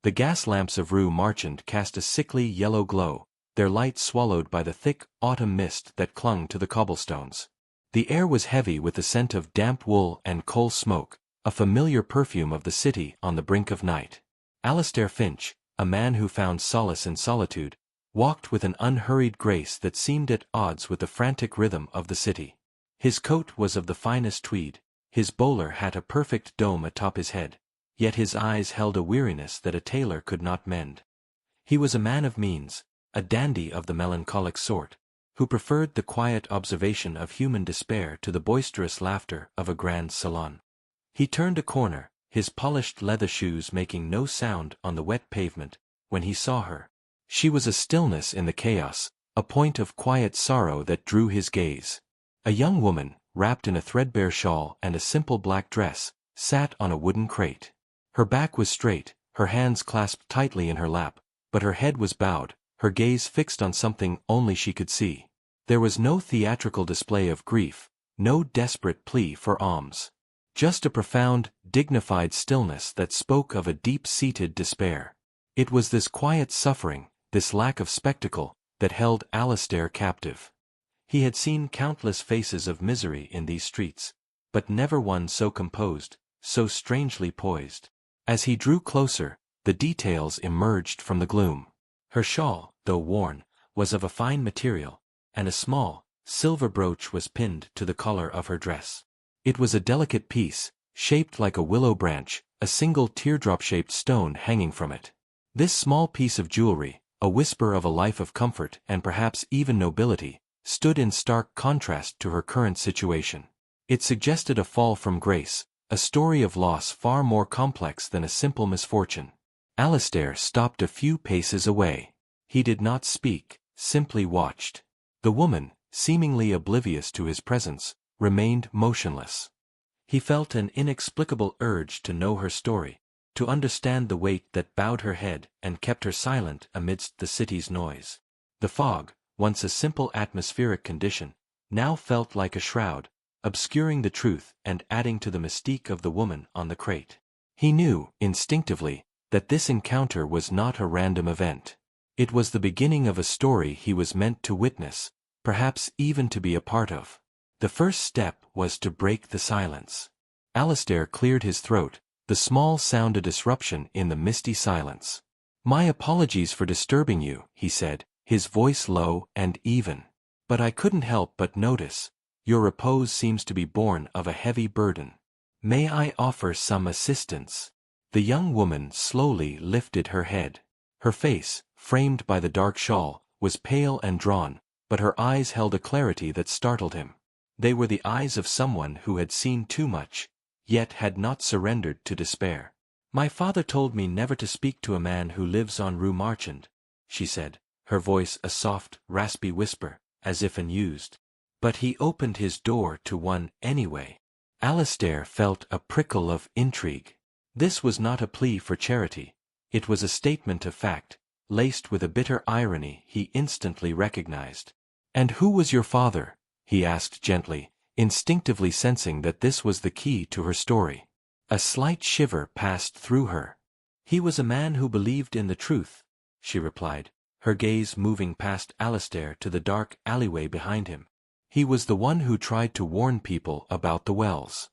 The gas lamps of Rue Marchande cast a sickly yellow glow, their light swallowed by the thick autumn mist that clung to the cobblestones. The air was heavy with the scent of damp wool and coal smoke, a familiar perfume of the city on the brink of night. Alistair Finch, a man who found solace in solitude, walked with an unhurried grace that seemed at odds with the frantic rhythm of the city. His coat was of the finest tweed, his bowler hat a perfect dome atop his head, yet his eyes held a weariness that a tailor could not mend. He was a man of means, a dandy of the melancholic sort, who preferred the quiet observation of human despair to the boisterous laughter of a grand salon. He turned a corner, his polished leather shoes making no sound on the wet pavement, when he saw her. She was a stillness in the chaos, a point of quiet sorrow that drew his gaze. A young woman, wrapped in a threadbare shawl and a simple black dress, sat on a wooden crate. Her back was straight, her hands clasped tightly in her lap, but her head was bowed, her gaze fixed on something only she could see. There was no theatrical display of grief, no desperate plea for alms. Just a profound, dignified stillness that spoke of a deep-seated despair. It was this quiet suffering, this lack of spectacle, that held Alistair captive. He had seen countless faces of misery in these streets, but never one so composed, so strangely poised. As he drew closer, the details emerged from the gloom. Her shawl, though worn, was of a fine material, and a small, silver brooch was pinned to the collar of her dress. It was a delicate piece, shaped like a willow branch, a single teardrop-shaped stone hanging from it. This small piece of jewelry, a whisper of a life of comfort and perhaps even nobility, stood in stark contrast to her current situation. It suggested a fall from grace, a story of loss far more complex than a simple misfortune. Alistair stopped a few paces away. He did not speak, simply watched. The woman, seemingly oblivious to his presence, remained motionless. He felt an inexplicable urge to know her story, to understand the weight that bowed her head and kept her silent amidst the city's noise. The fog, once a simple atmospheric condition, now felt like a shroud, obscuring the truth and adding to the mystique of the woman on the crate. He knew, instinctively, that this encounter was not a random event. It was the beginning of a story he was meant to witness, perhaps even to be a part of. The first step was to break the silence. Alistair cleared his throat, the small sound a disruption in the misty silence. "My apologies for disturbing you," he said, his voice low and even. "But I couldn't help but notice. Your repose seems to be born of a heavy burden. May I offer some assistance?" The young woman slowly lifted her head. Her face, framed by the dark shawl, was pale and drawn, but her eyes held a clarity that startled him. They were the eyes of someone who had seen too much, yet had not surrendered to despair. "My father told me never to speak to a man who lives on Rue Marchande," she said, her voice a soft, raspy whisper, as if unused. "But he opened his door to one anyway." Alistair felt a prickle of intrigue. This was not a plea for charity. It was a statement of fact, laced with a bitter irony he instantly recognized. "And who was your father?" he asked gently, instinctively sensing that this was the key to her story. A slight shiver passed through her. "He was a man who believed in the truth," she replied, her gaze moving past Alistair to the dark alleyway behind him. "He was the one who tried to warn people about the wells."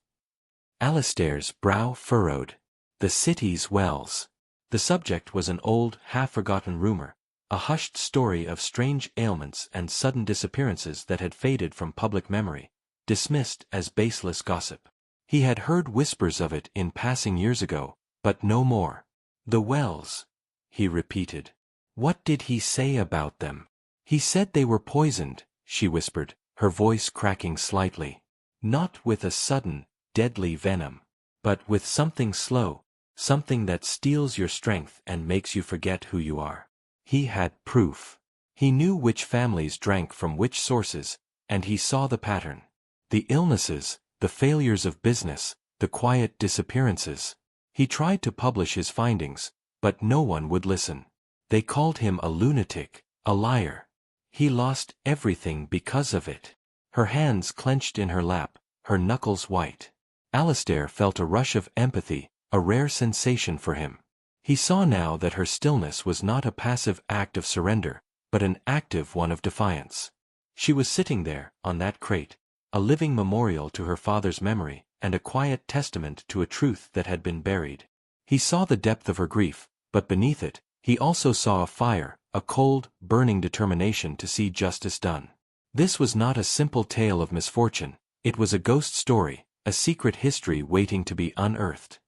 Alistair's brow furrowed. The city's wells. The subject was an old, half-forgotten rumor, a hushed story of strange ailments and sudden disappearances that had faded from public memory, dismissed as baseless gossip. He had heard whispers of it in passing years ago, but no more. "The wells," he repeated. "What did he say about them?" "He said they were poisoned," she whispered, her voice cracking slightly. "Not with a sudden, deadly venom, but with something slow, something that steals your strength and makes you forget who you are." He had proof. He knew which families drank from which sources, and he saw the pattern. The illnesses, the failures of business, the quiet disappearances. He tried to publish his findings, but no one would listen. They called him a lunatic, a liar. He lost everything because of it. Her hands clenched in her lap, her knuckles white. Alistair felt a rush of empathy, a rare sensation for him. He saw now that her stillness was not a passive act of surrender, but an active one of defiance. She was sitting there, on that crate, a living memorial to her father's memory, and a quiet testament to a truth that had been buried. He saw the depth of her grief, but beneath it, he also saw a fire, a cold, burning determination to see justice done. This was not a simple tale of misfortune, it was a ghost story, a secret history waiting to be unearthed.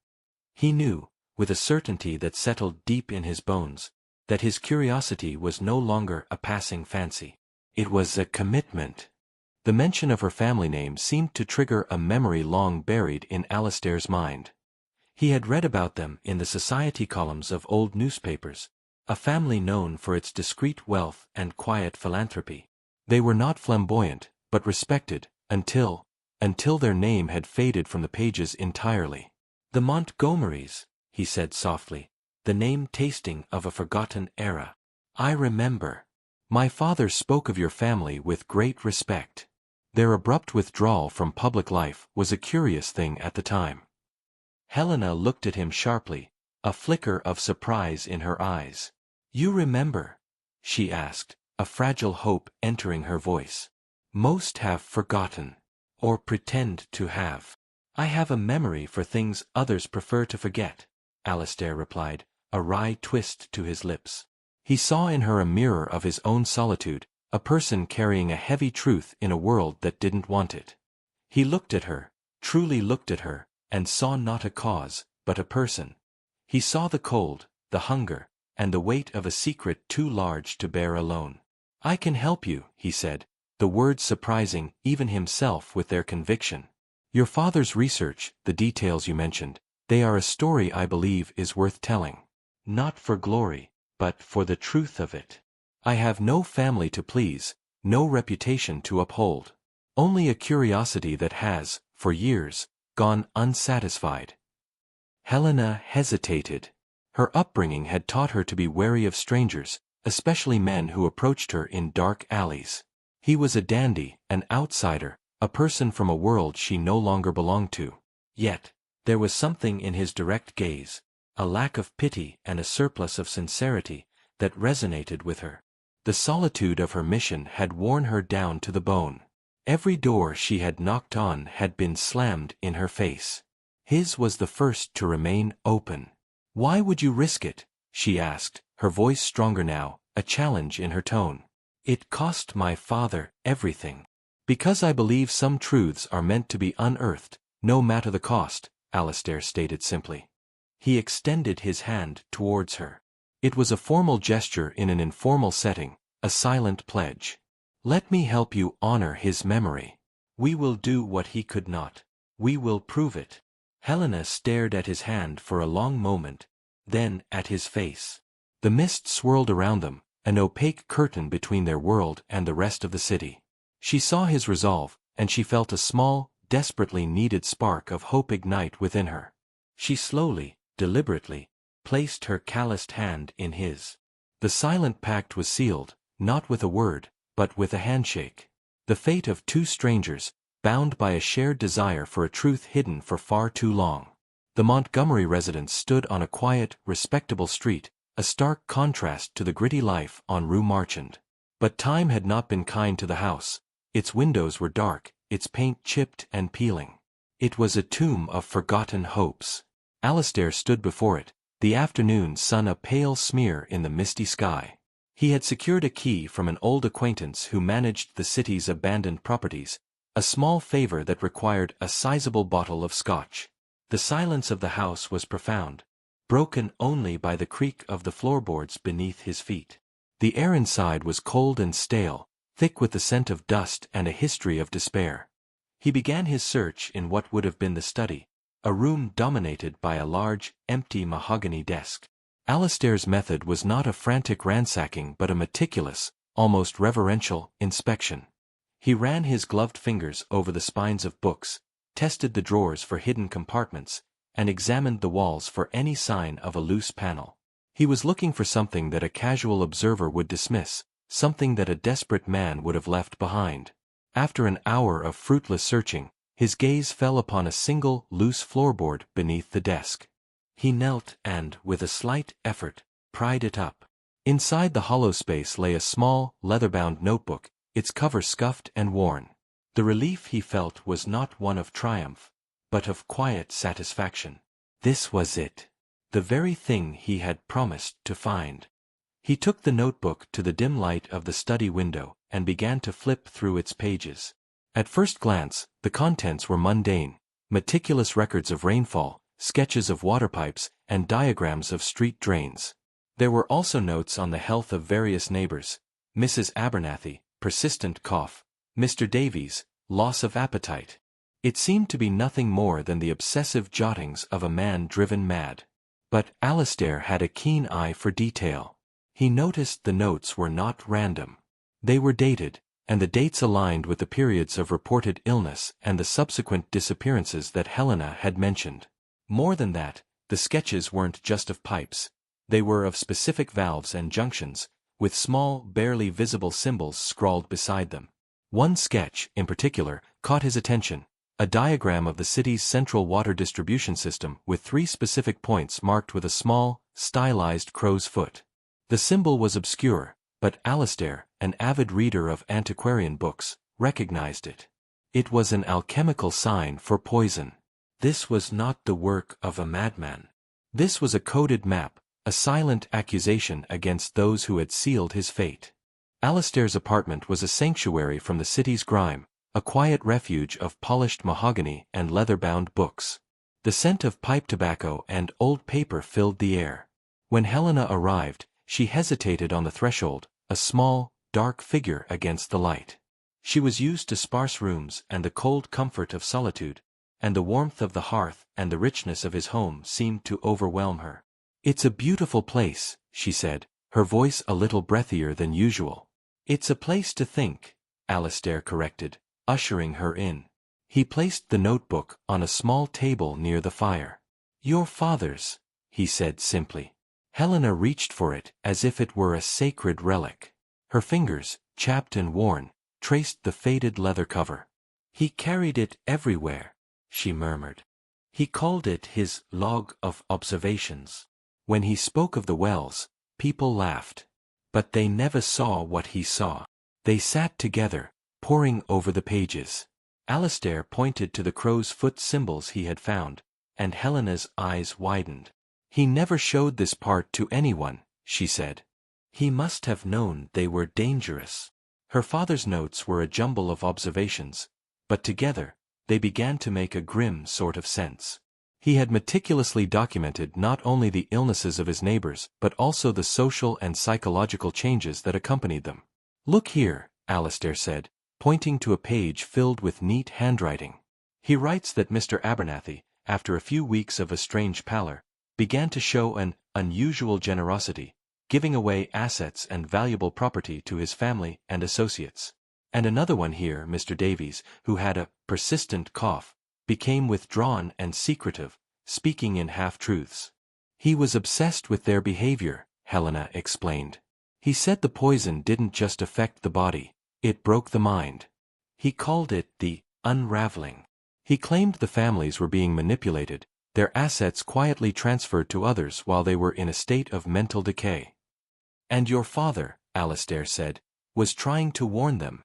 He knew, with a certainty that settled deep in his bones, that his curiosity was no longer a passing fancy. It was a commitment. The mention of her family name seemed to trigger a memory long buried in Alistair's mind. He had read about them in the society columns of old newspapers, a family known for its discreet wealth and quiet philanthropy. They were not flamboyant, but respected, until their name had faded from the pages entirely. "The Montgomerys," he said softly, "the name tasting of a forgotten era. I remember. My father spoke of your family with great respect." Their abrupt withdrawal from public life was a curious thing at the time. Helena looked at him sharply, a flicker of surprise in her eyes. "You remember?" she asked, a fragile hope entering her voice. "Most have forgotten. Or pretend to have." "I have a memory for things others prefer to forget," Alistair replied, a wry twist to his lips. He saw in her a mirror of his own solitude, a person carrying a heavy truth in a world that didn't want it. He looked at her, truly looked at her, and saw not a cause, but a person. He saw the cold, the hunger, and the weight of a secret too large to bear alone. "I can help you," he said, the words surprising even himself with their conviction. "Your father's research, the details you mentioned, they are a story I believe is worth telling. Not for glory, but for the truth of it. I have no family to please, no reputation to uphold. Only a curiosity that has, for years, gone unsatisfied." Helena hesitated. Her upbringing had taught her to be wary of strangers, especially men who approached her in dark alleys. He was a dandy, an outsider, a person from a world she no longer belonged to. Yet, there was something in his direct gaze, a lack of pity and a surplus of sincerity, that resonated with her. The solitude of her mission had worn her down to the bone. Every door she had knocked on had been slammed in her face. His was the first to remain open. "Why would you risk it?" she asked, her voice stronger now, a challenge in her tone. "It cost my father everything." "Because I believe some truths are meant to be unearthed, no matter the cost," Alistair stated simply. He extended his hand towards her. It was a formal gesture in an informal setting, a silent pledge. "Let me help you honor his memory. We will do what he could not. We will prove it." Helena stared at his hand for a long moment, then at his face. The mist swirled around them, an opaque curtain between their world and the rest of the city. She saw his resolve, and she felt a small, desperately needed spark of hope ignite within her. She slowly, deliberately, placed her calloused hand in his. The silent pact was sealed, not with a word, but with a handshake. The fate of two strangers, bound by a shared desire for a truth hidden for far too long. The Montgomery residence stood on a quiet, respectable street, a stark contrast to the gritty life on Rue Marchande. But time had not been kind to the house. Its windows were dark, its paint chipped and peeling. It was a tomb of forgotten hopes. Alistair stood before it, the afternoon sun a pale smear in the misty sky. He had secured a key from an old acquaintance who managed the city's abandoned properties, a small favor that required a sizable bottle of scotch. The silence of the house was profound, broken only by the creak of the floorboards beneath his feet. The air inside was cold and stale, thick with the scent of dust and a history of despair. He began his search in what would have been the study, a room dominated by a large, empty mahogany desk. Alistair's method was not a frantic ransacking but a meticulous, almost reverential, inspection. He ran his gloved fingers over the spines of books, tested the drawers for hidden compartments, and examined the walls for any sign of a loose panel. He was looking for something that a casual observer would dismiss, something that a desperate man would have left behind. After an hour of fruitless searching, his gaze fell upon a single, loose floorboard beneath the desk. He knelt and, with a slight effort, pried it up. Inside the hollow space lay a small, leather-bound notebook, its cover scuffed and worn. The relief he felt was not one of triumph, but of quiet satisfaction. This was it. The very thing he had promised to find. He took the notebook to the dim light of the study window and began to flip through its pages. At first glance, the contents were mundane, meticulous records of rainfall, sketches of water pipes, and diagrams of street drains. There were also notes on the health of various neighbors: Mrs. Abernathy, persistent cough; Mr. Davies, loss of appetite. It seemed to be nothing more than the obsessive jottings of a man driven mad. But Alistair had a keen eye for detail. He noticed the notes were not random. They were dated, and the dates aligned with the periods of reported illness and the subsequent disappearances that Helena had mentioned. More than that, the sketches weren't just of pipes. They were of specific valves and junctions, with small, barely visible symbols scrawled beside them. One sketch, in particular, caught his attention: a diagram of the city's central water distribution system with 3 specific points marked with a small, stylized crow's foot. The symbol was obscure, but Alistair, an avid reader of antiquarian books, recognized it. It was an alchemical sign for poison. This was not the work of a madman. This was a coded map, a silent accusation against those who had sealed his fate. Alistair's apartment was a sanctuary from the city's grime, a quiet refuge of polished mahogany and leather-bound books. The scent of pipe tobacco and old paper filled the air. When Helena arrived, she hesitated on the threshold, a small, dark figure against the light. She was used to sparse rooms and the cold comfort of solitude, and the warmth of the hearth and the richness of his home seemed to overwhelm her. "It's a beautiful place," she said, her voice a little breathier than usual. "It's a place to think," Alistair corrected, ushering her in. He placed the notebook on a small table near the fire. "Your father's," he said simply. Helena reached for it as if it were a sacred relic. Her fingers, chapped and worn, traced the faded leather cover. "He carried it everywhere," she murmured. "He called it his log of observations. When he spoke of the wells, people laughed. But they never saw what he saw. They sat together, poring over the pages." Alistair pointed to the crow's foot symbols he had found, and Helena's eyes widened. "He never showed this part to anyone," she said. "He must have known they were dangerous." Her father's notes were a jumble of observations, but together, they began to make a grim sort of sense. He had meticulously documented not only the illnesses of his neighbors but also the social and psychological changes that accompanied them. "Look here," Alistair said, pointing to a page filled with neat handwriting. "He writes that Mr. Abernathy, after a few weeks of a strange pallor, began to show an unusual generosity, giving away assets and valuable property to his family and associates. And another one here, Mr. Davies, who had a persistent cough, became withdrawn and secretive, speaking in half-truths. He was obsessed with their behavior," Helena explained. "He said the poison didn't just affect the body, it broke the mind. He called it the unraveling. He claimed the families were being manipulated, their assets quietly transferred to others while they were in a state of mental decay." "And your father," Alistair said, "was trying to warn them."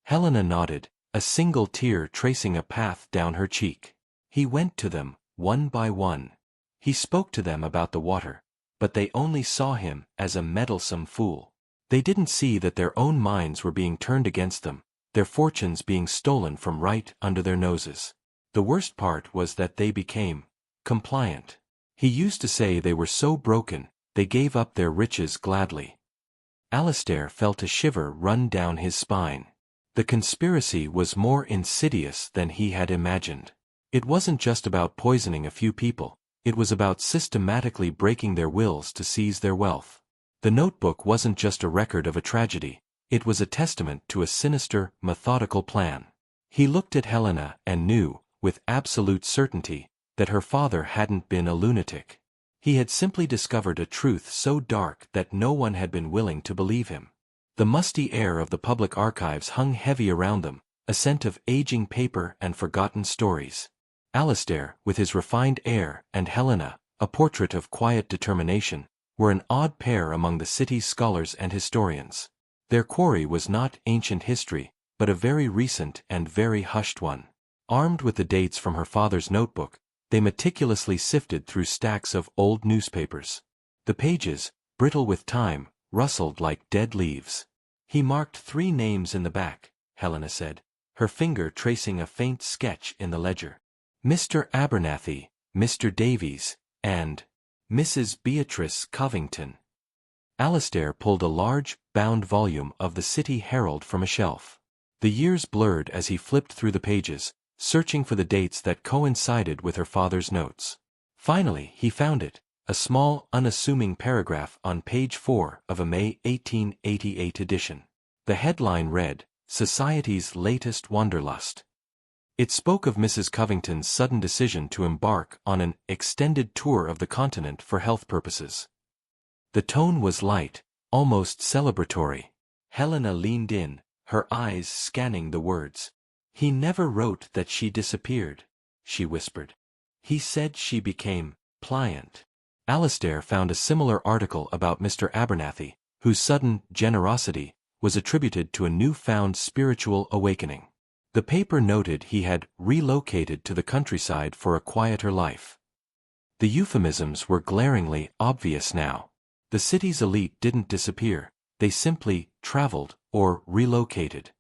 Helena nodded, a single tear tracing a path down her cheek. "He went to them, one by one. He spoke to them about the water, but they only saw him as a meddlesome fool. They didn't see that their own minds were being turned against them, their fortunes being stolen from right under their noses. The worst part was that they became compliant. He used to say they were so broken, they gave up their riches gladly." Alistair felt a shiver run down his spine. The conspiracy was more insidious than he had imagined. It wasn't just about poisoning a few people, it was about systematically breaking their wills to seize their wealth. The notebook wasn't just a record of a tragedy, it was a testament to a sinister, methodical plan. He looked at Helena and knew, with absolute certainty, that her father hadn't been a lunatic. He had simply discovered a truth so dark that no one had been willing to believe him. The musty air of the public archives hung heavy around them, a scent of aging paper and forgotten stories. Alistair, with his refined air, and Helena, a portrait of quiet determination, were an odd pair among the city's scholars and historians. Their quarry was not ancient history, but a very recent and very hushed one. Armed with the dates from her father's notebook, they meticulously sifted through stacks of old newspapers. The pages, brittle with time, rustled like dead leaves. "He marked 3 names in the back," Helena said, her finger tracing a faint sketch in the ledger. "Mr. Abernathy, Mr. Davies, and Mrs. Beatrice Covington." Alistair pulled a large, bound volume of the City Herald from a shelf. The years blurred as he flipped through the pages, searching for the dates that coincided with her father's notes. Finally, he found it, a small, unassuming paragraph on page 4 of a May 1888 edition. The headline read, "Society's Latest Wanderlust." It spoke of Mrs. Covington's sudden decision to embark on an extended tour of the continent for health purposes. The tone was light, almost celebratory. Helena leaned in, her eyes scanning the words. "He never wrote that she disappeared," she whispered. "He said she became pliant." Alistair found a similar article about Mr. Abernathy, whose sudden generosity was attributed to a newfound spiritual awakening. The paper noted he had relocated to the countryside for a quieter life. The euphemisms were glaringly obvious now. The city's elite didn't disappear, they simply traveled or relocated.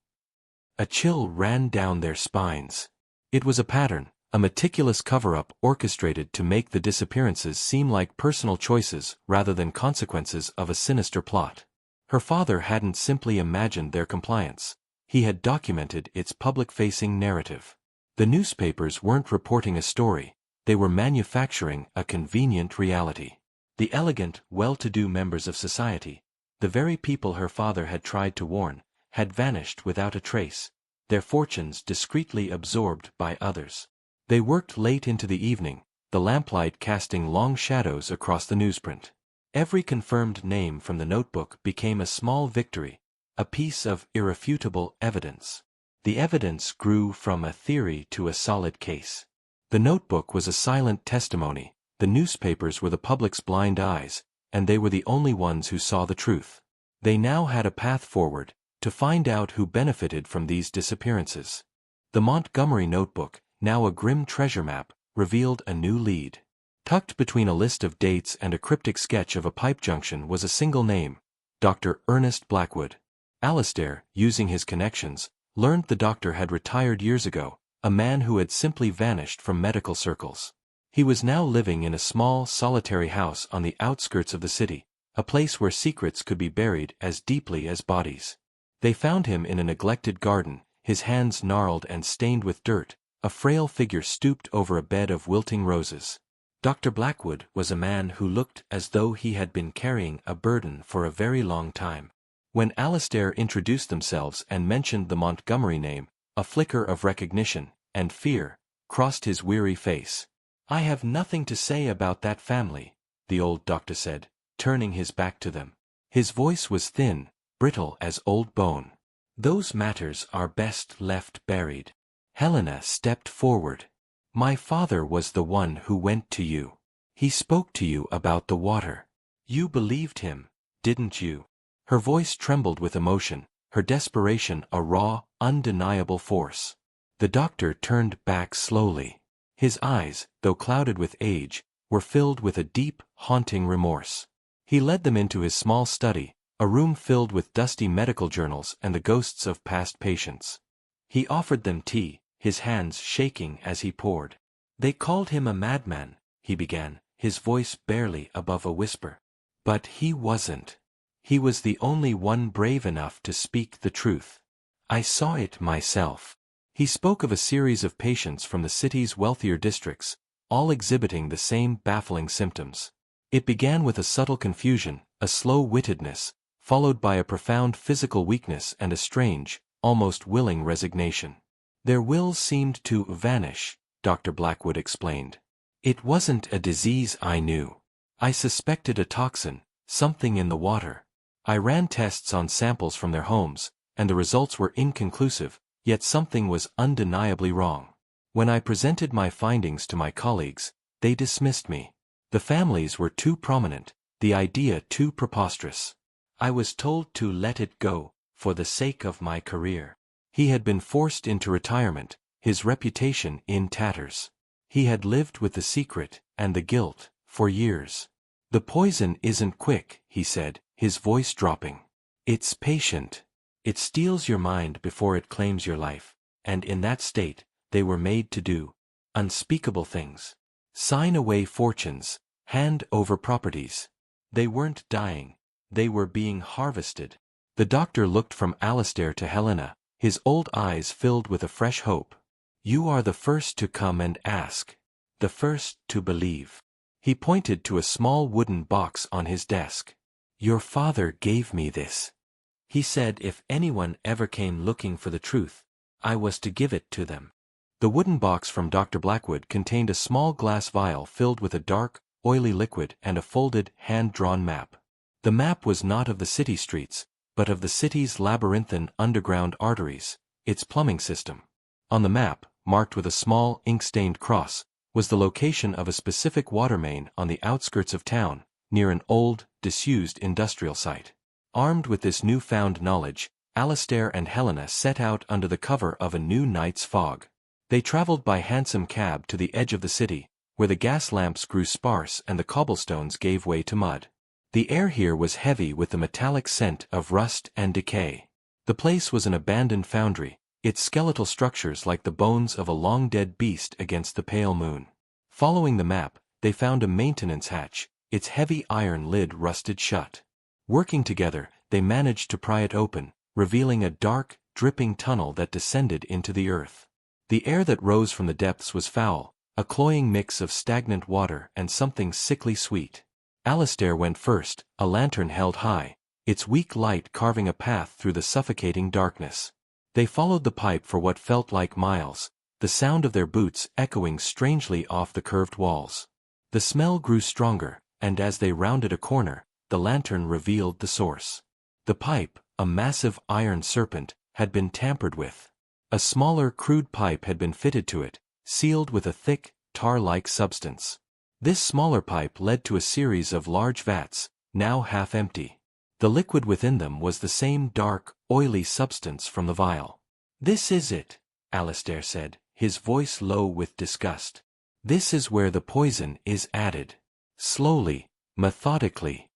A chill ran down their spines. It was a pattern, a meticulous cover-up orchestrated to make the disappearances seem like personal choices rather than consequences of a sinister plot. Her father hadn't simply imagined their compliance. He had documented its public-facing narrative. The newspapers weren't reporting a story, they were manufacturing a convenient reality. The elegant, well-to-do members of society, the very people her father had tried to warn, had vanished without a trace, their fortunes discreetly absorbed by others. They worked late into the evening, the lamplight casting long shadows across the newsprint. Every confirmed name from the notebook became a small victory, a piece of irrefutable evidence. The evidence grew from a theory to a solid case. The notebook was a silent testimony, the newspapers were the public's blind eyes, and they were the only ones who saw the truth. They now had a path forward, to find out who benefited from these disappearances. The Montgomery notebook, now a grim treasure map, revealed a new lead. Tucked between a list of dates and a cryptic sketch of a pipe junction was a single name, Dr. Ernest Blackwood. Alistair, using his connections, learned the doctor had retired years ago, a man who had simply vanished from medical circles. He was now living in a small, solitary house on the outskirts of the city, a place where secrets could be buried as deeply as bodies. They found him in a neglected garden, his hands gnarled and stained with dirt, a frail figure stooped over a bed of wilting roses. Dr. Blackwood was a man who looked as though he had been carrying a burden for a very long time. When Alistair introduced themselves and mentioned the Montgomery name, a flicker of recognition and fear crossed his weary face. "I have nothing to say about that family," the old doctor said, turning his back to them. His voice was thin, brittle as old bone. "Those matters are best left buried." Helena stepped forward. "My father was the one who went to you. He spoke to you about the water. You believed him, didn't you?" Her voice trembled with emotion, her desperation a raw, undeniable force. The doctor turned back slowly. His eyes, though clouded with age, were filled with a deep, haunting remorse. He led them into his small study, a room filled with dusty medical journals and the ghosts of past patients. He offered them tea, his hands shaking as he poured. "They called him a madman," he began, his voice barely above a whisper. "But he wasn't. He was the only one brave enough to speak the truth. I saw it myself." He spoke of a series of patients from the city's wealthier districts, all exhibiting the same baffling symptoms. It began with a subtle confusion, a slow-wittedness, followed by a profound physical weakness and a strange, almost willing resignation. "Their wills seemed to vanish," Dr. Blackwood explained. "It wasn't a disease I knew. I suspected a toxin, something in the water. I ran tests on samples from their homes, and the results were inconclusive, yet something was undeniably wrong. When I presented my findings to my colleagues, they dismissed me. The families were too prominent, the idea too preposterous. I was told to let it go, for the sake of my career. He had been forced into retirement, his reputation in tatters. He had lived with the secret, and the guilt, for years. The poison isn't quick, he said, his voice dropping. It's patient. It steals your mind before it claims your life, and in that state, they were made to do unspeakable things. Sign away fortunes, hand over properties. They weren't dying, they were being harvested. The doctor looked from Alistair to Helena, his old eyes filled with a fresh hope. You are the first to come and ask. The first to believe. He pointed to a small wooden box on his desk. Your father gave me this. He said if anyone ever came looking for the truth, I was to give it to them. The wooden box from Dr. Blackwood contained a small glass vial filled with a dark, oily liquid and a folded, hand-drawn map. The map was not of the city streets, but of the city's labyrinthine underground arteries, its plumbing system. On the map, marked with a small, ink-stained cross, was the location of a specific water main on the outskirts of town, near an old, disused industrial site. Armed with this newfound knowledge, Alistair and Helena set out under the cover of a new night's fog. They traveled by hansom cab to the edge of the city, where the gas lamps grew sparse and the cobblestones gave way to mud. The air here was heavy with the metallic scent of rust and decay. The place was an abandoned foundry, its skeletal structures like the bones of a long-dead beast against the pale moon. Following the map, they found a maintenance hatch, its heavy iron lid rusted shut. Working together, they managed to pry it open, revealing a dark, dripping tunnel that descended into the earth. The air that rose from the depths was foul, a cloying mix of stagnant water and something sickly sweet. Alistair went first, a lantern held high, its weak light carving a path through the suffocating darkness. They followed the pipe for what felt like miles, the sound of their boots echoing strangely off the curved walls. The smell grew stronger, and as they rounded a corner, the lantern revealed the source. The pipe, a massive iron serpent, had been tampered with. A smaller, crude pipe had been fitted to it, sealed with a thick, tar-like substance. This smaller pipe led to a series of large vats, now half empty. The liquid within them was the same dark, oily substance from the vial. This is it, Alistair said, his voice low with disgust. This is where the poison is added. Slowly, methodically.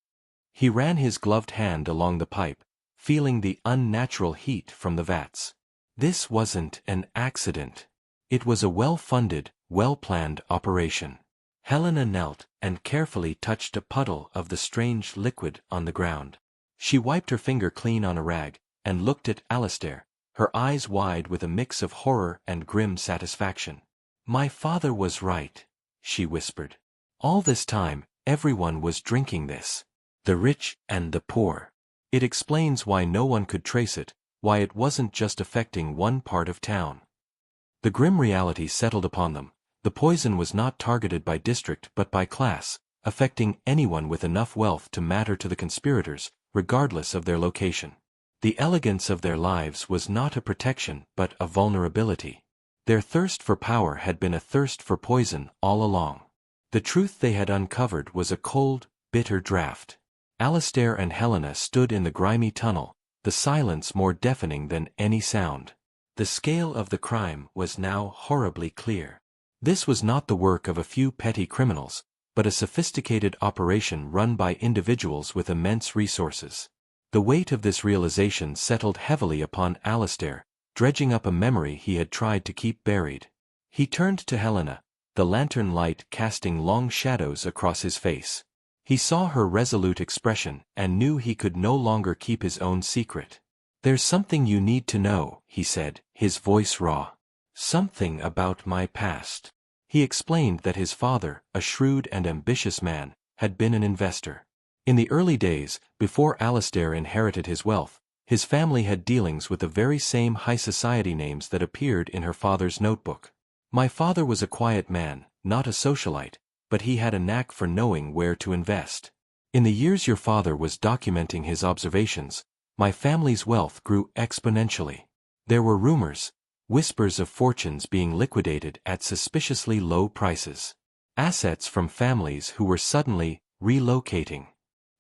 He ran his gloved hand along the pipe, feeling the unnatural heat from the vats. This wasn't an accident. It was a well-funded, well-planned operation. Helena knelt and carefully touched a puddle of the strange liquid on the ground. She wiped her finger clean on a rag, and looked at Alistair, her eyes wide with a mix of horror and grim satisfaction. My father was right, she whispered. All this time, everyone was drinking this. The rich and the poor. It explains why no one could trace it, why it wasn't just affecting one part of town. The grim reality settled upon them. The poison was not targeted by district but by class, affecting anyone with enough wealth to matter to the conspirators, regardless of their location. The elegance of their lives was not a protection but a vulnerability. Their thirst for power had been a thirst for poison all along. The truth they had uncovered was a cold, bitter draught. Alistair and Helena stood in the grimy tunnel, the silence more deafening than any sound. The scale of the crime was now horribly clear. This was not the work of a few petty criminals, but a sophisticated operation run by individuals with immense resources. The weight of this realization settled heavily upon Alistair, dredging up a memory he had tried to keep buried. He turned to Helena, the lantern light casting long shadows across his face. He saw her resolute expression and knew he could no longer keep his own secret. There's something you need to know, he said, his voice raw. Something about my past. He explained that his father, a shrewd and ambitious man, had been an investor. In the early days, before Alistair inherited his wealth, his family had dealings with the very same high society names that appeared in her father's notebook. My father was a quiet man, not a socialite, but he had a knack for knowing where to invest. In the years your father was documenting his observations, my family's wealth grew exponentially. There were rumors, whispers of fortunes being liquidated at suspiciously low prices. Assets from families who were suddenly relocating.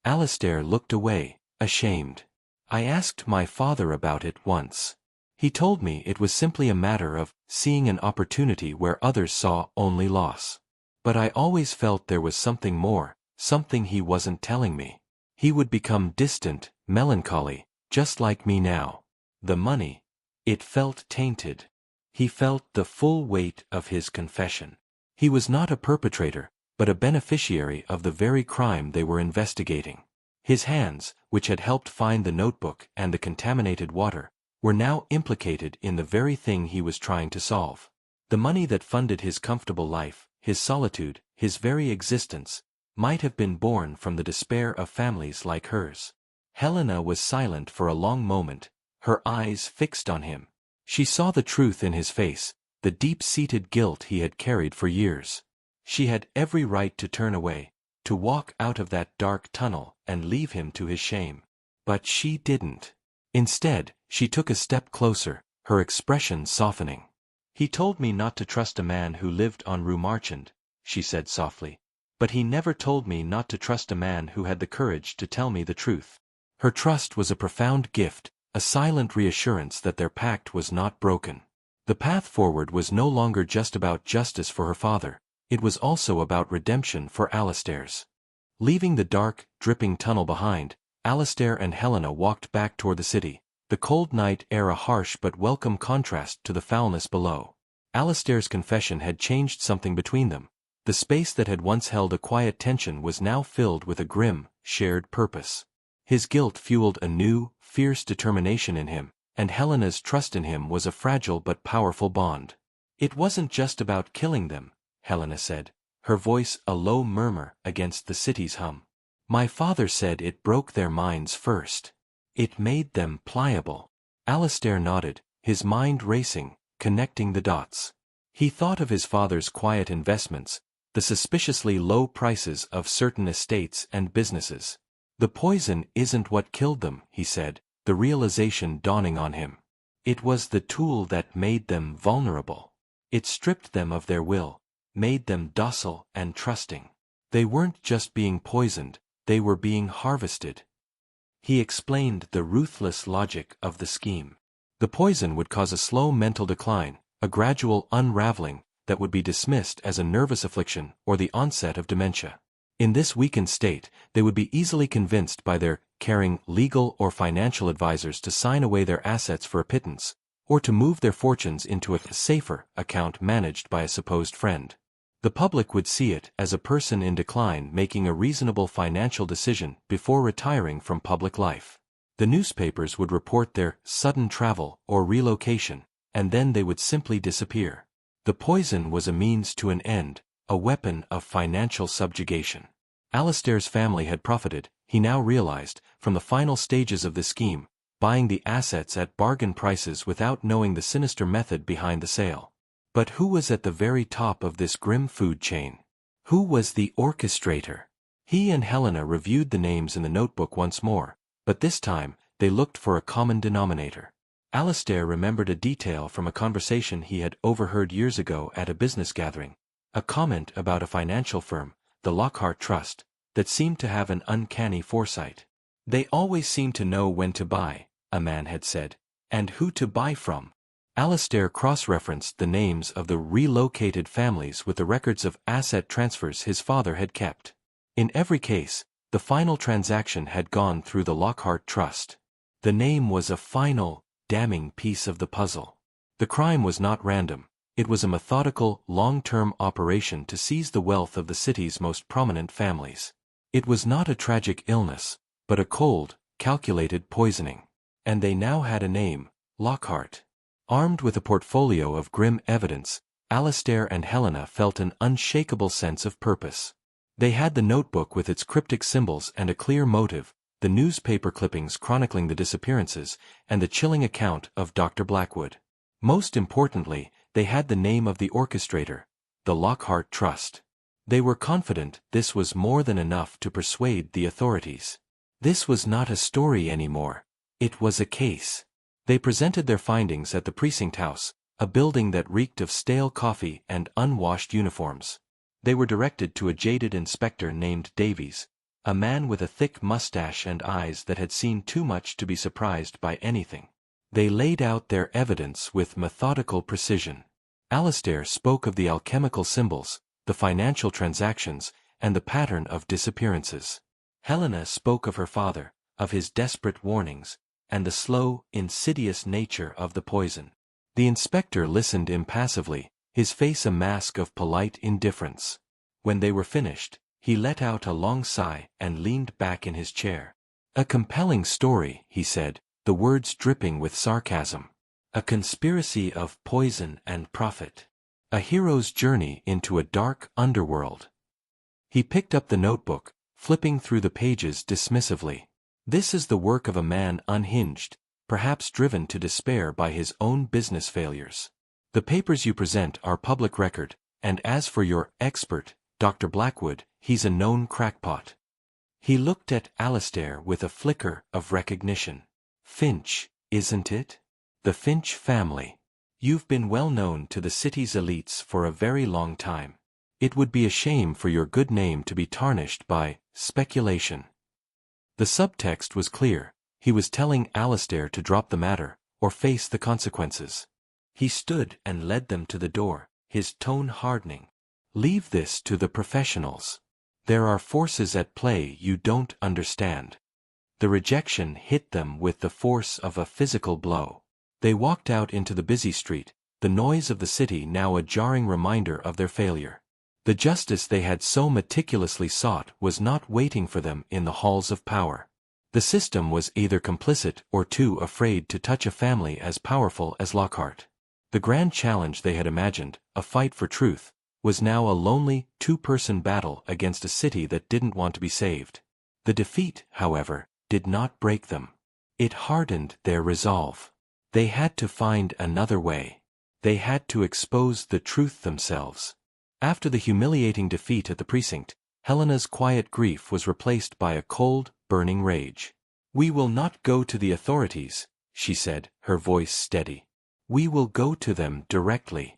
Alistair looked away, ashamed. I asked my father about it once. He told me it was simply a matter of seeing an opportunity where others saw only loss. But I always felt there was something more, something he wasn't telling me. He would become distant, melancholy, just like me now. The money. It felt tainted. He felt the full weight of his confession. He was not a perpetrator, but a beneficiary of the very crime they were investigating. His hands, which had helped find the notebook and the contaminated water, were now implicated in the very thing he was trying to solve. The money that funded his comfortable life, his solitude, his very existence, might have been born from the despair of families like hers. Helena was silent for a long moment, her eyes fixed on him. She saw the truth in his face, the deep-seated guilt he had carried for years. She had every right to turn away, to walk out of that dark tunnel and leave him to his shame. But she didn't. Instead, she took a step closer, her expression softening. "He told me not to trust a man who lived on Rue Marchande," she said softly. "But he never told me not to trust a man who had the courage to tell me the truth." Her trust was a profound gift, a silent reassurance that their pact was not broken. The path forward was no longer just about justice for her father, it was also about redemption for Alistair's. Leaving the dark, dripping tunnel behind, Alistair and Helena walked back toward the city, the cold night air a harsh but welcome contrast to the foulness below. Alistair's confession had changed something between them. The space that had once held a quiet tension was now filled with a grim, shared purpose. His guilt fueled a new, fierce determination in him, and Helena's trust in him was a fragile but powerful bond. "It wasn't just about killing them," Helena said, her voice a low murmur against the city's hum. "My father said it broke their minds first. It made them pliable." Alistair nodded, his mind racing, connecting the dots. He thought of his father's quiet investments, the suspiciously low prices of certain estates and businesses. "The poison isn't what killed them," he said, the realization dawning on him. "It was the tool that made them vulnerable. It stripped them of their will, made them docile and trusting. They weren't just being poisoned, they were being harvested." He explained the ruthless logic of the scheme. The poison would cause a slow mental decline, a gradual unraveling that would be dismissed as a nervous affliction or the onset of dementia. In this weakened state, they would be easily convinced by their caring legal or financial advisors to sign away their assets for a pittance, or to move their fortunes into a safer account managed by a supposed friend. The public would see it as a person in decline making a reasonable financial decision before retiring from public life. The newspapers would report their sudden travel or relocation, and then they would simply disappear. The poison was a means to an end, a weapon of financial subjugation. Alistair's family had profited, he now realized, from the final stages of this scheme, buying the assets at bargain prices without knowing the sinister method behind the sale. But who was at the very top of this grim food chain? Who was the orchestrator? He and Helena reviewed the names in the notebook once more, but this time, they looked for a common denominator. Alistair remembered a detail from a conversation he had overheard years ago at a business gathering, a comment about a financial firm, the Lockhart Trust, that seemed to have an uncanny foresight. "They always seem to know when to buy," a man had said, "and who to buy from." Alistair cross-referenced the names of the relocated families with the records of asset transfers his father had kept. In every case, the final transaction had gone through the Lockhart Trust. The name was a final, damning piece of the puzzle. The crime was not random. It was a methodical, long-term operation to seize the wealth of the city's most prominent families. It was not a tragic illness, but a cold, calculated poisoning. And they now had a name, Lockhart. Armed with a portfolio of grim evidence, Alistair and Helena felt an unshakable sense of purpose. They had the notebook with its cryptic symbols and a clear motive, the newspaper clippings chronicling the disappearances, and the chilling account of Dr. Blackwood. Most importantly, they had the name of the orchestrator, the Lockhart Trust. They were confident this was more than enough to persuade the authorities. This was not a story anymore. It was a case. They presented their findings at the precinct house, a building that reeked of stale coffee and unwashed uniforms. They were directed to a jaded inspector named Davies, a man with a thick mustache and eyes that had seen too much to be surprised by anything. They laid out their evidence with methodical precision. Alistair spoke of the alchemical symbols, the financial transactions, and the pattern of disappearances. Helena spoke of her father, of his desperate warnings, and the slow, insidious nature of the poison. The inspector listened impassively, his face a mask of polite indifference. When they were finished, he let out a long sigh and leaned back in his chair. "A compelling story," he said, the words dripping with sarcasm. "A conspiracy of poison and profit. A hero's journey into a dark underworld." He picked up the notebook, flipping through the pages dismissively. "This is the work of a man unhinged, perhaps driven to despair by his own business failures. The papers you present are public record, and as for your expert, Dr. Blackwood, he's a known crackpot." He looked at Alistair with a flicker of recognition. "Finch, isn't it? The Finch family. You've been well known to the city's elites for a very long time. It would be a shame for your good name to be tarnished by speculation." The subtext was clear. He was telling Alistair to drop the matter, or face the consequences. He stood and led them to the door, his tone hardening. "Leave this to the professionals. There are forces at play you don't understand." The rejection hit them with the force of a physical blow. They walked out into the busy street, the noise of the city now a jarring reminder of their failure. The justice they had so meticulously sought was not waiting for them in the halls of power. The system was either complicit or too afraid to touch a family as powerful as Lockhart. The grand challenge they had imagined, a fight for truth, was now a lonely, two-person battle against a city that didn't want to be saved. The defeat, however, did not break them. It hardened their resolve. They had to find another way. They had to expose the truth themselves. After the humiliating defeat at the precinct, Helena's quiet grief was replaced by a cold, burning rage. "We will not go to the authorities," she said, her voice steady. "We will go to them directly."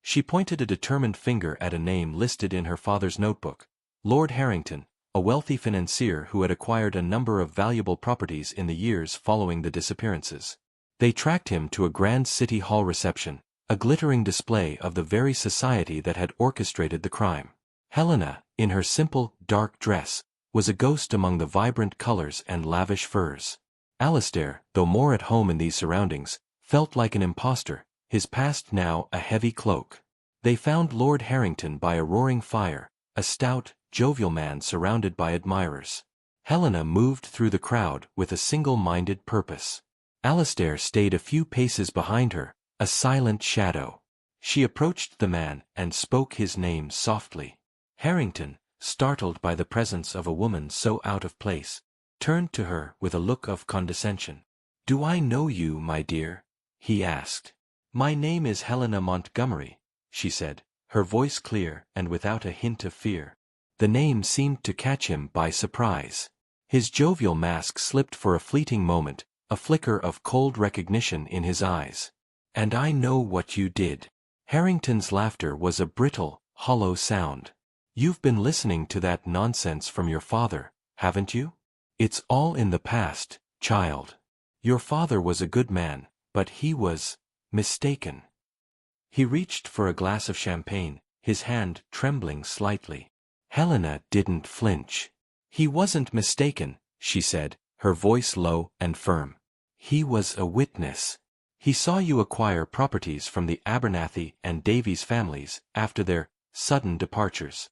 She pointed a determined finger at a name listed in her father's notebook: Lord Harrington, a wealthy financier who had acquired a number of valuable properties in the years following the disappearances. They tracked him to a grand city hall reception, a glittering display of the very society that had orchestrated the crime. Helena, in her simple, dark dress, was a ghost among the vibrant colors and lavish furs. Alistair, though more at home in these surroundings, felt like an impostor, his past now a heavy cloak. They found Lord Harrington by a roaring fire, a stout, jovial man surrounded by admirers. Helena moved through the crowd with a single-minded purpose. Alistair stayed a few paces behind her, a silent shadow. She approached the man and spoke his name softly. Harrington, startled by the presence of a woman so out of place, turned to her with a look of condescension. "Do I know you, my dear?" he asked. "My name is Helena Montgomery," she said, her voice clear and without a hint of fear. The name seemed to catch him by surprise. His jovial mask slipped for a fleeting moment, a flicker of cold recognition in his eyes. "And I know what you did." Harrington's laughter was a brittle, hollow sound. "You've been listening to that nonsense from your father, haven't you? It's all in the past, child. Your father was a good man, but he was mistaken." He reached for a glass of champagne, his hand trembling slightly. Helena didn't flinch. "He wasn't mistaken," she said, her voice low and firm. "He was a witness. He saw you acquire properties from the Abernathy and Davies families after their sudden departures.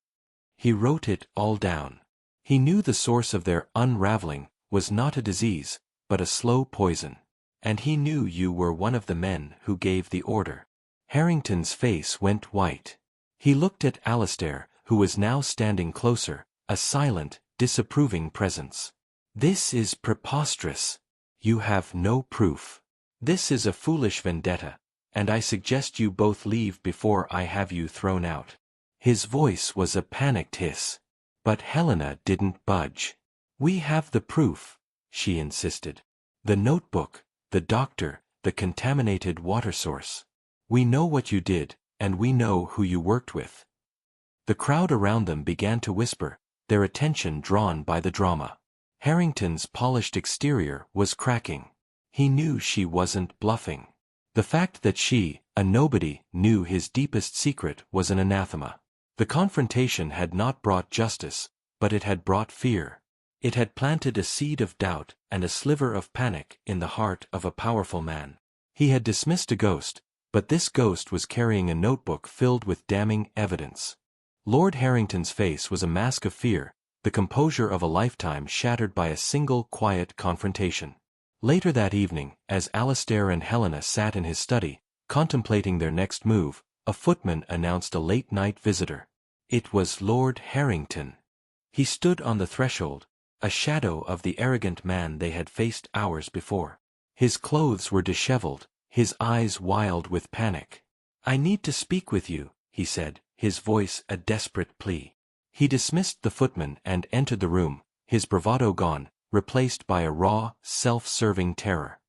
He wrote it all down. He knew the source of their unraveling was not a disease, but a slow poison. And he knew you were one of the men who gave the order." Harrington's face went white. He looked at Alistair, who was now standing closer, a silent, disapproving presence. "This is preposterous. You have no proof. This is a foolish vendetta, and I suggest you both leave before I have you thrown out." His voice was a panicked hiss. But Helena didn't budge. "We have the proof," she insisted. "The notebook, the doctor, the contaminated water source. We know what you did, and we know who you worked with." The crowd around them began to whisper, their attention drawn by the drama. Harrington's polished exterior was cracking. He knew she wasn't bluffing. The fact that she, a nobody, knew his deepest secret was an anathema. The confrontation had not brought justice, but it had brought fear. It had planted a seed of doubt and a sliver of panic in the heart of a powerful man. He had dismissed a ghost, but this ghost was carrying a notebook filled with damning evidence. Lord Harrington's face was a mask of fear, the composure of a lifetime shattered by a single quiet confrontation. Later that evening, as Alistair and Helena sat in his study, contemplating their next move, a footman announced a late-night visitor. It was Lord Harrington. He stood on the threshold, a shadow of the arrogant man they had faced hours before. His clothes were disheveled, his eyes wild with panic. "I need to speak with you," he said, his voice a desperate plea. He dismissed the footman and entered the room, his bravado gone, replaced by a raw, self-serving terror.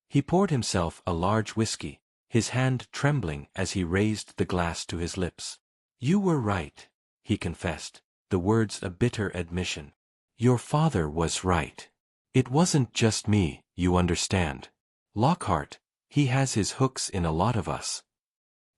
He poured himself a large whiskey, his hand trembling as he raised the glass to his lips. "You were right," he confessed, the words a bitter admission. "Your father was right. It wasn't just me, you understand. Lockhart, he has his hooks in a lot of us."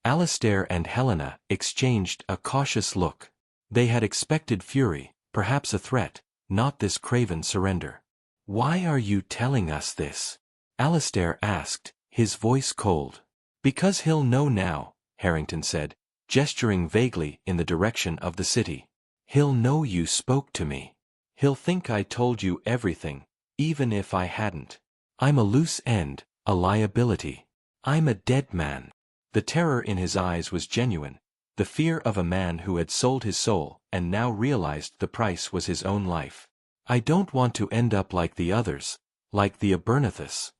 Alistair and Helena exchanged a cautious look. They had expected fury, perhaps a threat, not this craven surrender. "Why are you telling us this?" Alistair asked, his voice cold. "Because he'll know now," Harrington said, gesturing vaguely in the direction of the city. "He'll know you spoke to me. He'll think I told you everything, even if I hadn't. I'm a loose end, a liability. I'm a dead man." The terror in his eyes was genuine, the fear of a man who had sold his soul and now realized the price was his own life. "I don't want to end up like the others, like the Abernethys."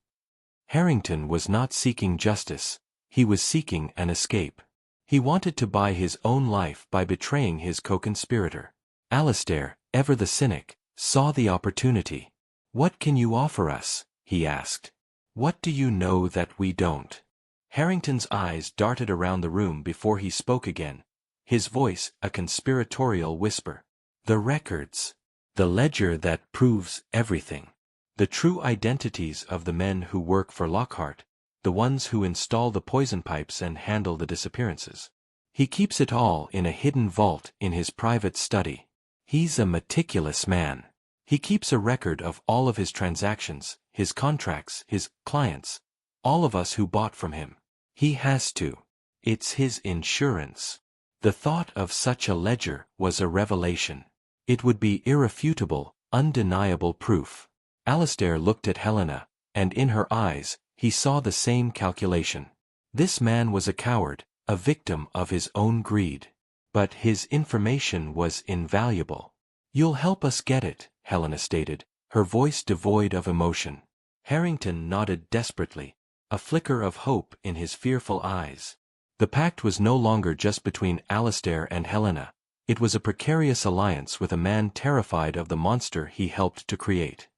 Harrington was not seeking justice, he was seeking an escape. He wanted to buy his own life by betraying his co-conspirator. Alistair, ever the cynic, saw the opportunity. "What can you offer us?" he asked. "What do you know that we don't?" Harrington's eyes darted around the room before he spoke again, his voice a conspiratorial whisper. "The records. The ledger that proves everything. The true identities of the men who work for Lockhart, the ones who install the poison pipes and handle the disappearances. He keeps it all in a hidden vault in his private study. He's a meticulous man. He keeps a record of all of his transactions, his contracts, his clients, all of us who bought from him. He has to. It's his insurance." The thought of such a ledger was a revelation. It would be irrefutable, undeniable proof. Alistair looked at Helena, and in her eyes, he saw the same calculation. This man was a coward, a victim of his own greed. But his information was invaluable. "You'll help us get it," Helena stated, her voice devoid of emotion. Harrington nodded desperately, a flicker of hope in his fearful eyes. The pact was no longer just between Alistair and Helena. It was a precarious alliance with a man terrified of the monster he helped to create.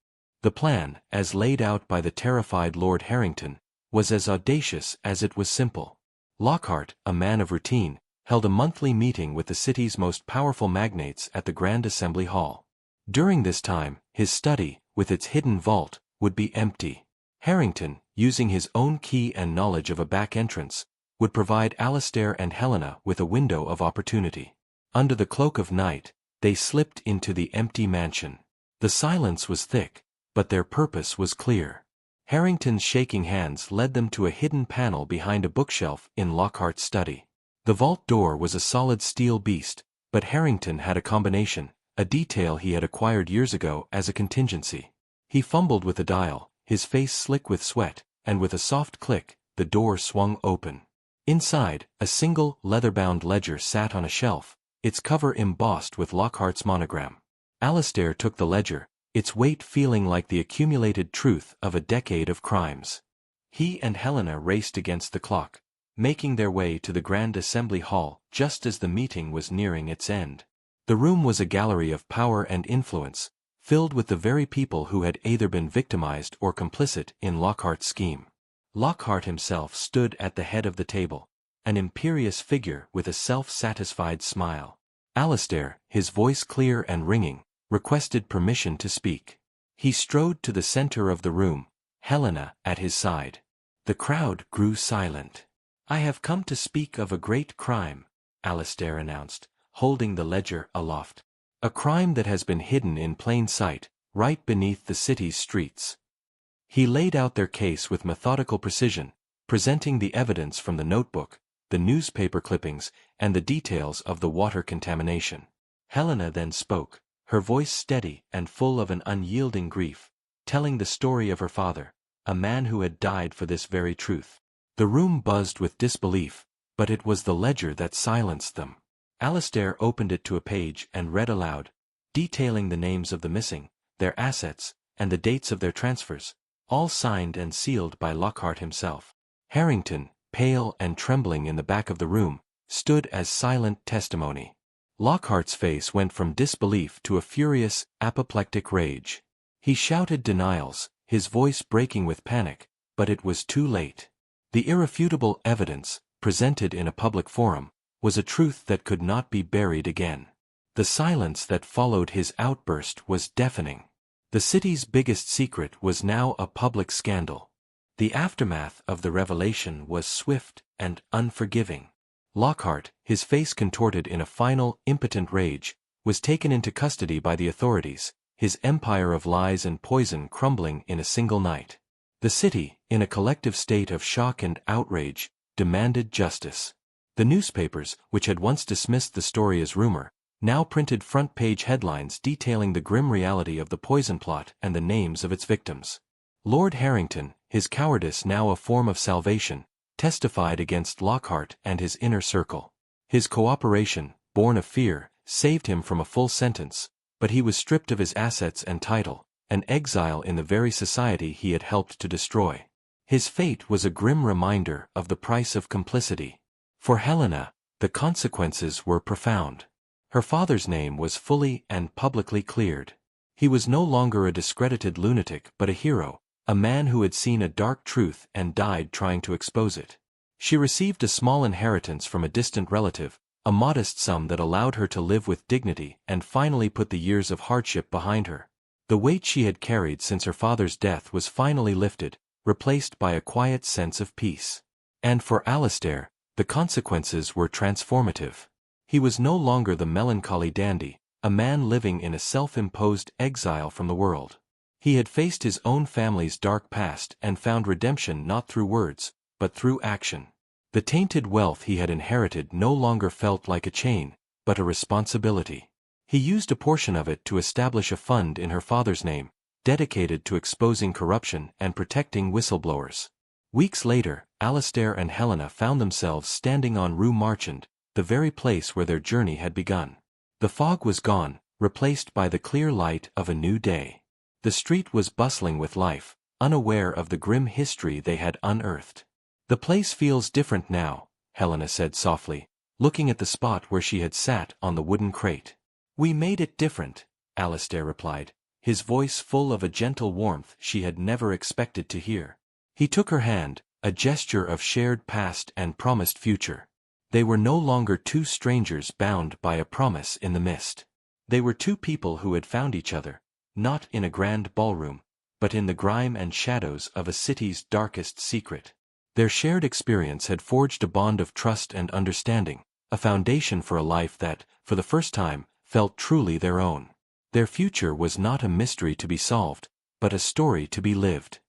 The plan, as laid out by the terrified Lord Harrington, was as audacious as it was simple. Lockhart, a man of routine, held a monthly meeting with the city's most powerful magnates at the Grand Assembly Hall. During this time, his study, with its hidden vault, would be empty. Harrington, using his own key and knowledge of a back entrance, would provide Alistair and Helena with a window of opportunity. Under the cloak of night, they slipped into the empty mansion. The silence was thick, but their purpose was clear. Harrington's shaking hands led them to a hidden panel behind a bookshelf in Lockhart's study. The vault door was a solid steel beast, but Harrington had a combination, a detail he had acquired years ago as a contingency. He fumbled with the dial, his face slick with sweat, and with a soft click, the door swung open. Inside, a single, leather-bound ledger sat on a shelf, its cover embossed with Lockhart's monogram. Alistair took the ledger, its weight feeling like the accumulated truth of a decade of crimes. He and Helena raced against the clock, making their way to the Grand Assembly Hall just as the meeting was nearing its end. The room was a gallery of power and influence, filled with the very people who had either been victimized or complicit in Lockhart's scheme. Lockhart himself stood at the head of the table, an imperious figure with a self-satisfied smile. Alistair, his voice clear and ringing, requested permission to speak. He strode to the center of the room, Helena at his side. The crowd grew silent. "I have come to speak of a great crime," Alistair announced, holding the ledger aloft. "A crime that has been hidden in plain sight, right beneath the city's streets." He laid out their case with methodical precision, presenting the evidence from the notebook, the newspaper clippings, and the details of the water contamination. Helena then spoke, her voice steady and full of an unyielding grief, telling the story of her father, a man who had died for this very truth. The room buzzed with disbelief, but it was the ledger that silenced them. Alistair opened it to a page and read aloud, detailing the names of the missing, their assets, and the dates of their transfers, all signed and sealed by Lockhart himself. Harrington, pale and trembling in the back of the room, stood as silent testimony. Lockhart's face went from disbelief to a furious, apoplectic rage. He shouted denials, his voice breaking with panic, but it was too late. The irrefutable evidence, presented in a public forum, was a truth that could not be buried again. The silence that followed his outburst was deafening. The city's biggest secret was now a public scandal. The aftermath of the revelation was swift and unforgiving. Lockhart, his face contorted in a final, impotent rage, was taken into custody by the authorities, his empire of lies and poison crumbling in a single night. The city, in a collective state of shock and outrage, demanded justice. The newspapers, which had once dismissed the story as rumor, now printed front-page headlines detailing the grim reality of the poison plot and the names of its victims. Lord Harrington, his cowardice now a form of salvation, testified against Lockhart and his inner circle. His cooperation, born of fear, saved him from a full sentence, but he was stripped of his assets and title, an exile in the very society he had helped to destroy. His fate was a grim reminder of the price of complicity. For Helena, the consequences were profound. Her father's name was fully and publicly cleared. He was no longer a discredited lunatic but a hero, a man who had seen a dark truth and died trying to expose it. She received a small inheritance from a distant relative, a modest sum that allowed her to live with dignity and finally put the years of hardship behind her. The weight she had carried since her father's death was finally lifted, replaced by a quiet sense of peace. And for Alistair, the consequences were transformative. He was no longer the melancholy dandy, a man living in a self-imposed exile from the world. He had faced his own family's dark past and found redemption not through words, but through action. The tainted wealth he had inherited no longer felt like a chain, but a responsibility. He used a portion of it to establish a fund in her father's name, dedicated to exposing corruption and protecting whistleblowers. Weeks later, Alistair and Helena found themselves standing on Rue Marchande, the very place where their journey had begun. The fog was gone, replaced by the clear light of a new day. The street was bustling with life, unaware of the grim history they had unearthed. "The place feels different now," Helena said softly, looking at the spot where she had sat on the wooden crate. "We made it different," Alistair replied, his voice full of a gentle warmth she had never expected to hear. He took her hand, a gesture of shared past and promised future. They were no longer two strangers bound by a promise in the mist. They were two people who had found each other, not in a grand ballroom, but in the grime and shadows of a city's darkest secret. Their shared experience had forged a bond of trust and understanding, a foundation for a life that, for the first time, felt truly their own. Their future was not a mystery to be solved, but a story to be lived.